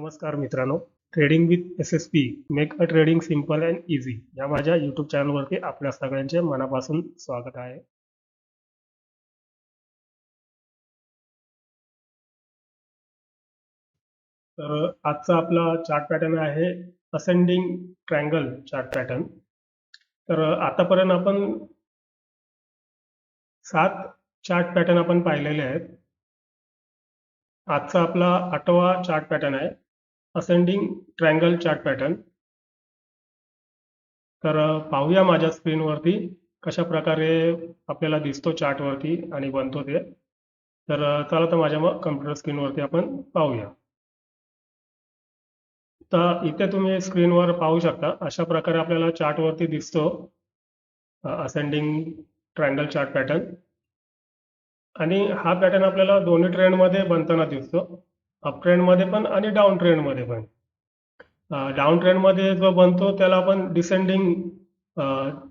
नमस्कार मित्रांनो. Trading with S-S-P make a trading simple and easy या माझ्या यूट्यूब चॅनलवरती आपल्या सगळ्यांचे मनापासून स्वागत आहे. तर आजचा आपला चार्ट पॅटर्न आहे असेंडिंग ट्रायंगल चार्ट पॅटर्न. तर आतापर्यंत आपण 7 चार्ट पॅटर्न आपण पाहिलेले आहेत. आजचा आपला 8वा चार्ट पॅटर्न आहे असेंडिंग ट्रायंगल चार्ट पॅटर्न. तर पाहूया माझ्या स्क्रीनवरती कशा प्रकारे आपल्याला दिसतो चार्टवरती आणि बनतो ते. तर चला तर माझ्या कम्प्युटर स्क्रीनवरती आपण पाहूया. तर इथे तुम्ही स्क्रीनवर पाहू शकता अशा प्रकारे आपल्याला चार्टवरती दिसतो असेंडिंग ट्रायंगल चार्ट पॅटर्न. आणि हा पॅटर्न आपल्याला दोन्ही ट्रेंडमध्ये बनताना दिसतो, अप ट्रेंडमध्ये पण आणि डाऊन ट्रेंडमध्ये पण. डाऊन ट्रेंडमध्ये जो बनतो त्याला आपण डिसेंडिंग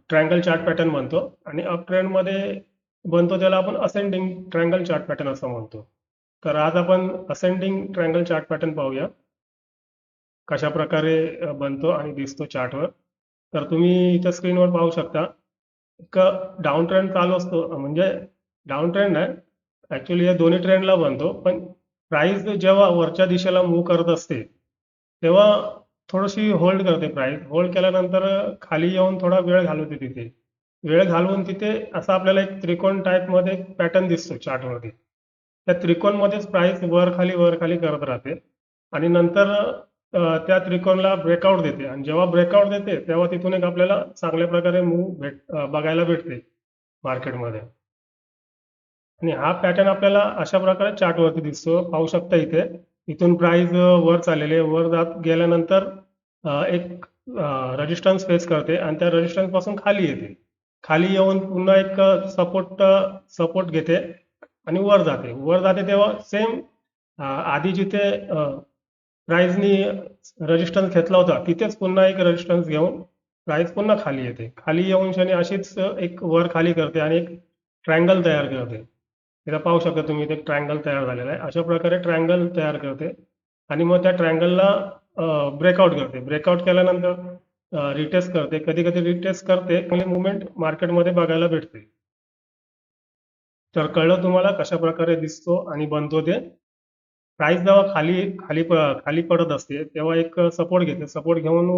ट्रायंगल चार्ट पॅटर्न म्हणतो आणि अप ट्रेंडमध्ये बनतो त्याला आपण असेंडिंग ट्रायंगल चार्ट पॅटर्न असं म्हणतो. तर आज आपण असेंडिंग ट्रायंगल चार्ट पॅटर्न पाहूया कशा प्रकारे बनतो आणि दिसतो चार्टवर. तर तुम्ही इथं स्क्रीनवर पाहू शकता एक डाऊन ट्रेंड चालू असतो, म्हणजे डाऊन ट्रेंड आहे ॲक्च्युली, या दोन्ही ट्रेंडला बनतो. पण प्राइस जेव्हा वरच्या दिशेला मूव्ह करत असते तेव्हा थोडीशी होल्ड करते प्राइस. होल्ड केल्यानंतर खाली येऊन थोडा वेळ घालवते तिथे. वेळ घालवून तिथे असा आपल्याला एक त्रिकोण टाईपमध्ये पॅटर्न दिसतो चार्टवरती. त्या त्रिकोणमध्येच प्राइस वर खाली करत राहते आणि नंतर त्या त्रिकोणला ब्रेकआउट देते आणि जेव्हा ब्रेकआउट देते तेव्हा तिथून एक आपल्याला चांगल्या प्रकारे मूव्ह बघायला भेटते मार्केटमध्ये. आणि हा पॅटर्न आपल्याला अशा प्रकारे चार्टवरती दिसतो. पाहू शकता इथे इथून प्राइस वर चाललेले, वर जात गेल्यानंतर एक रेजिस्टन्स फेस करते आणि त्या रेजिस्टन्स पासून खाली येते. खाली येऊन पुन्हा एक सपोर्ट घेते आणि वर जाते तेव्हा सेम आधी जिथे प्राइसनी रेजिस्टन्स घेतला होता तिथेच पुन्हा एक रेजिस्टन्स घेऊन प्राइस पुन्हा खाली येते. खाली येऊन शनी अशीच एक वर खाली करते आणि एक ट्रायंगल तयार करते. इथं पाहू शकता तुम्ही, इथे ट्रायंगल तयार झालेला आहे. अशा प्रकारे ट्रायंगल तयार करते आणि मग त्या ट्रायंगलला ब्रेकआउट करते. ब्रेकआउट केल्यानंतर रिटेस्ट करते, कधी कधी रिटेस्ट करते, मुवमेंट मार्केटमध्ये बघायला भेटते. तर कळलं तुम्हाला कशा प्रकारे दिसतो आणि बनतो ते. प्राइस जेव्हा खाली पडत असते तेव्हा एक सपोर्ट घेते, सपोर्ट घेऊन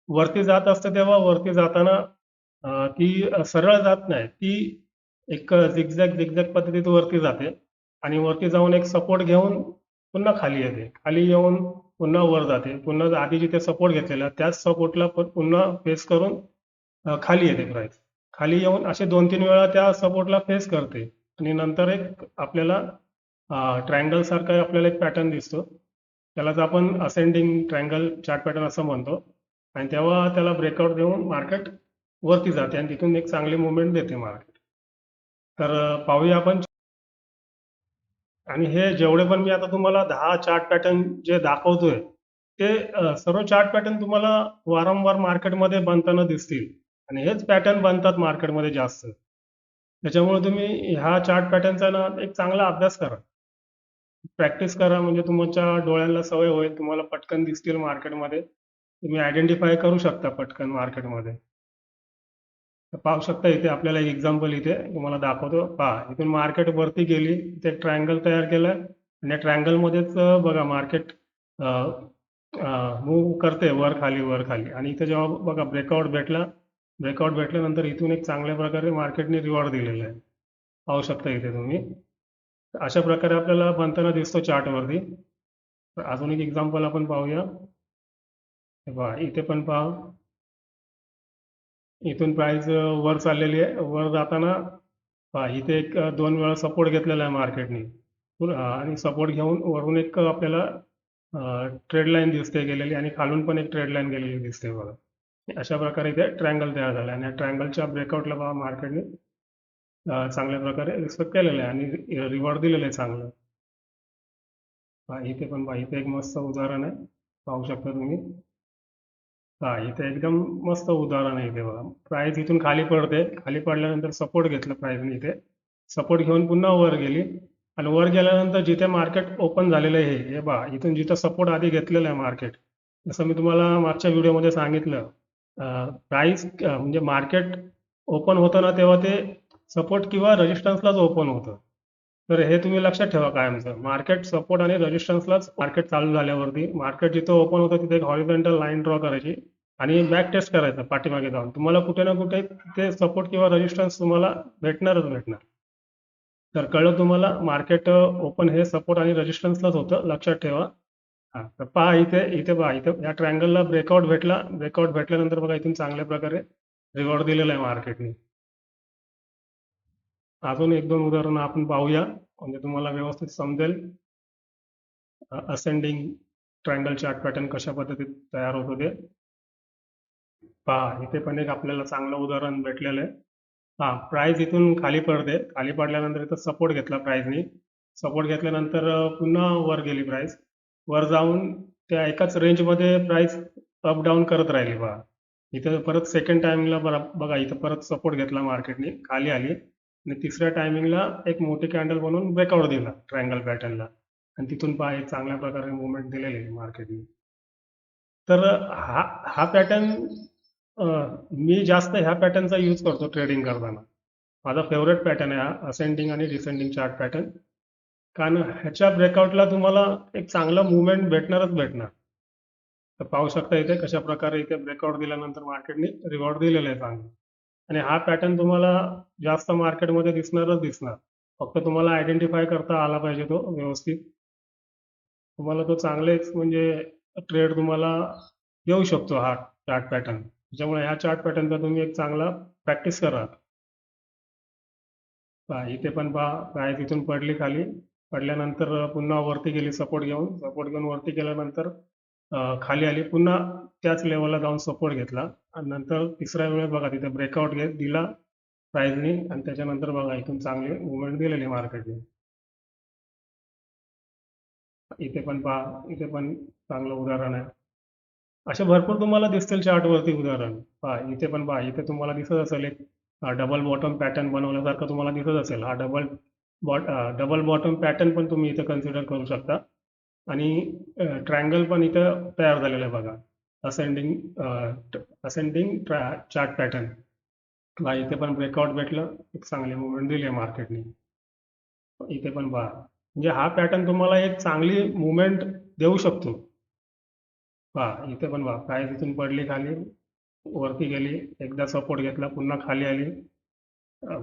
वरती जात असते तेव्हा वरती जाताना ती सरळ जात नाही, ती एक झिगझॅग पद्धतीत वरती जाते आणि वरती जाऊन एक सपोर्ट घेऊन पुन्हा खाली येते. खाली येऊन पुन्हा वर जाते, पुन्हा आधी जिथे सपोर्ट घेतलेला त्याच सपोर्टला पुन्हा फेस करून खाली येते प्राइस. खाली येऊन असे 2-3 वेळा त्या सपोर्टला फेस करते आणि नंतर एक आपल्याला ट्रायंगल सारखा आपल्याला एक पॅटर्न दिसतो. त्यालाच आपण असेंडिंग ट्रायंगल चार्ट पॅटर्न असं म्हणतो. आणि तेव्हा त्याला ब्रेकआउट देऊन मार्केट वरती जाते आणि तिथून एक चांगली मुवमेंट देते मार्केट. तर पाहूया आपण. आणि हे जेवढे पण मी आता तुम्हाला 10 चार्ट पॅटर्न जे दाखवतोय ते सर्व चार्ट पॅटर्न तुम्हाला वारंवार मार्केटमध्ये बनताना दिसतील आणि हेच पॅटर्न बनतात मार्केटमध्ये जास्त. त्याच्यामुळे तुम्ही ह्या चार्ट पॅटर्नचा ना एक चांगला अभ्यास करा, प्रॅक्टिस करा, म्हणजे तुमच्या डोळ्यांना सवय होईल, तुम्हाला पटकन दिसतील मार्केटमध्ये, तुम्ही आयडेंटिफाय करू शकता पटकन मार्केटमध्ये. पाहू शकता इथे आपल्याला एक एक्झाम्पल इथे तुम्हाला दाखवतो. पहा, इथून मार्केट वरती गेली, इथे ट्रायंगल तयार केलं आणि ट्रायंगल मध्येच बघा मार्केट मूव्ह करते वर खाली आणि इथे जेव्हा बघा ब्रेकआउट भेटल्यानंतर इथून एक चांगल्या प्रकारे मार्केटने रिवॉर्ड दिलेला आहे. पाहू शकता इथे तुम्ही. अशा प्रकारे आपल्याला बनताना दिसतो चार्टवरती. अजून एक एक्झाम्पल आपण पाहूया. पहा इथे पण पहा, इथून प्राइस वर चाललेली आहे. वर जाताना पहा इथे एक 2 वेळा सपोर्ट घेतलेला आहे मार्केटने आणि सपोर्ट घेऊन वरून एक आपल्याला ट्रेड लाईन दिसते गेलेली आणि खालून पण एक ट्रेड लाईन गेलेली दिसते बघा. अशा प्रकारे इथे ट्रायंगल तयार झाला आणि ट्रायंगलच्या ब्रेकआउटला पहा मार्केटने चांगल्या प्रकारे रिस्पेक्ट केलेलं आहे आणि रिवॉर्ड दिलेलं आहे चांगलं. इथे पण पहा, इथे एक मस्त उदाहरण आहे, पाहू शकता तुम्ही. हा इथे एकदम मस्त उदाहरण आहे. इथे बघा प्राइस इथून खाली पडते, खाली पडल्यानंतर सपोर्ट घेतलं प्राइसने, इथे सपोर्ट घेऊन पुन्हा वर गेली आणि वर गेल्यानंतर जिथे मार्केट ओपन झालेलं आहे हे पहा, इथून जिथं सपोर्ट आधी घेतलेलं आहे मार्केट, जसं मी तुम्हाला मागच्या व्हिडिओमध्ये सांगितलं, प्राइस म्हणजे मार्केट ओपन होतं ना तेव्हा ते सपोर्ट किंवा रेजिस्टन्सलाच ओपन होतं. तर हे तुम्ही लक्षात ठेवा कायमचं, मार्केट सपोर्ट आणि रेजिस्टन्सलाच मार्केट चालू झाल्यावरती मार्केट जिथं ओपन होतं तिथे एक हॉरिझॉन्टल लाईन ड्रॉ करायची आणि बॅक टेस्ट करायचं पाठीमागे जाऊन. तुम्हाला कुठे ना कुठे ते सपोर्ट किंवा रेजिस्टन्स तुम्हाला भेटणारच भेटणार. तर कळलं तुम्हाला, मार्केट ओपन हे सपोर्ट आणि रेजिस्टन्सलाच होतं, लक्षात ठेवा. हा, तर पहा इथे इथे पहा, इथे या ट्रायंगलला ब्रेकआउट भेटला. ब्रेकआउट भेटल्यानंतर बघा इथून चांगल्या प्रकारे रिवॉर्ड दिलेला आहे मार्केटने. अजून एक दोन उदाहरणं आपण पाहूया, म्हणजे तुम्हाला व्यवस्थित समजेल असेंडिंग ट्रायंगल चार्ट पॅटर्न कशा पद्धतीत तयार होतो ते. पहा इथे पण एक आपल्याला चांगलं उदाहरण भेटलेलं आहे. हा, प्राइस इथून खाली पडते. खाली पडल्यानंतर इथं सपोर्ट घेतला प्राइसनी. सपोर्ट घेतल्यानंतर पुन्हा वर गेली प्राइस. वर जाऊन त्या एकाच रेंजमध्ये प्राइस अप डाऊन करत राहिली पहा. इथं परत सेकंड टायमिंगला बघा इथं परत सपोर्ट घेतला मार्केटने, खाली आली आणि तिसऱ्या टायमिंगला एक मोठी कॅन्डल बनवून ब्रेकआउट दिला ट्रायंगल पॅटर्नला आणि तिथून पहा एक चांगल्या प्रकारे मुवमेंट दिलेली आहे मार्केटने. तर हा हा पॅटर्न मी जास्त ह्या पॅटर्नचा यूज करतो ट्रेडिंग करताना. माझा फेवरेट पॅटर्न आहे हा असेंडिंग आणि डिसेंडिंग चार्ट पॅटर्न. कारण ह्याच्या ब्रेकआउटला तुम्हाला एक चांगलं मुवमेंट भेटणारच भेटणार. तर पाहू शकता इथे कशा प्रकारे इथे ब्रेकआउट दिल्यानंतर मार्केटने रिवॉर्ड दिलेलं आहे चांगलं. आणि हा पॅटर्न तुम्हाला जास्त मार्केटमध्ये दिसणारच दिसणार. फक्त तुम्हाला आयडेंटिफाय करता आला पाहिजे तो व्यवस्थित. तुम्हाला तो चांगलेच म्हणजे ट्रेड तुम्हाला येऊ शकतो हा चार्ट पॅटर्न. त्याच्यामुळे ह्या चार्ट पॅटर्नचा तुम्ही एक चांगला प्रॅक्टिस करा. पहा इथे पण पहा प्राइस इथून पडली खाली. पडल्यानंतर पुन्हा वरती गेली सपोर्ट घेऊन. सपोर्ट घेऊन वरती गेल्यानंतर खाली आली. पुन्हा त्याच लेवलला जाऊन सपोर्ट घेतला आणि नंतर तिसऱ्या वेळेस बघा तिथे ब्रेकआउट दिला प्राइसनी आणि त्याच्यानंतर बघा इथून चांगली मुवमेंट दिलेली मार्केटने. इथे पण पहा, इथे पण चांगलं उदाहरण आहे. असे भरपूर तुम्हाला दिसतील चार्टवरती उदाहरण. पहा इथे पण पहा, इथे तुम्हाला दिसत असेल एक डबल बॉटम पॅटर्न बनवल्यासारखं तुम्हाला दिसत असेल. हा डबल बॉटम पॅटर्न पण तुम्ही इथे कन्सिडर करू शकता. आणि ट्रायंगल पण इथं तयार झालेलं आहे बघा, असेंडिंग चार्ट पॅटर्न. पहा इथे पण ब्रेकआउट भेटलं, एक चांगली मुवमेंट दिली आहे मार्केटने. इथे पण पहा, म्हणजे हा पॅटर्न तुम्हाला एक चांगली मुवमेंट देऊ शकतो. पहा इथे पण पहा, प्राइस इथून पडली खाली, वरती गेली, एकदा सपोर्ट घेतला, पुन्हा खाली आली,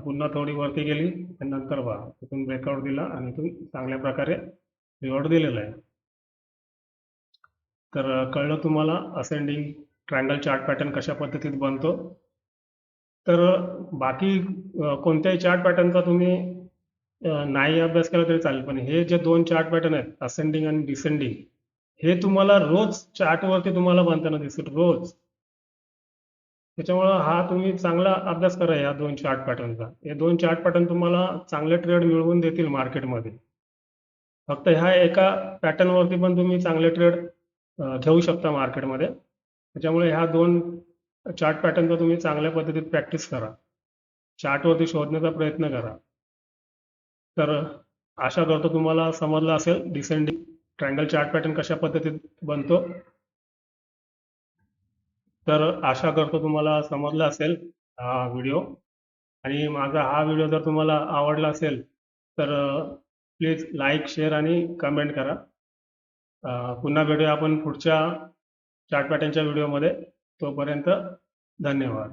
पुन्हा थोडी वरती गेली आणि नंतर पहा इथून ब्रेकआउट दिला आणि इथून चांगल्या प्रकारे रिवॉर्ड दिलेला आहे. तर कळलं तुम्हाला असेंडिंग ट्रायंगल चार्ट पॅटर्न कशा पद्धतीत बनतो. तर बाकी कोणत्याही चार्ट पॅटर्नचा तुम्ही नाही अभ्यास केला तरी चालेल, पण हे जे दोन चार्ट पॅटर्न आहेत असेंडिंग आणि डिसेंडिंग, हे तुम्हाला रोज चार्टवरती तुम्हाला बनताना दिसेल रोज. त्याच्यामुळं हा तुम्ही चांगला अभ्यास करा या दोन चार्ट पॅटर्नचा. हे दोन चार्ट पॅटर्न तुम्हाला चांगले ट्रेड मिळवून देतील मार्केटमध्ये. फक्त ह्या एका पॅटर्नवरती पण तुम्ही चांगले ट्रेड घेऊ शकता मार्केटमध्ये. त्याच्यामुळे ह्या दोन चार्ट पॅटर्नचा तुम्ही चांगल्या पद्धतीत प्रॅक्टिस करा. चार्टवरती शोधण्याचा प्रयत्न करा. तर आशा करतो तुम्हाला समजलं असेल डिसेंडिंग ट्रायंगल चार्ट पॅटर्न कशा पद्धतीत बनतो. तर आशा करतो तुम्हाला समजलं असेल हा व्हिडिओ. आणि माझा हा व्हिडिओ जर तुम्हाला आवडला असेल तर प्लीज लाईक, शेअर आणि कमेंट करा. पुन्हा भेटूया आपण पुढच्या चार्ट पॅटर्नच्या व्हिडिओमध्ये. तोपर्यंत धन्यवाद.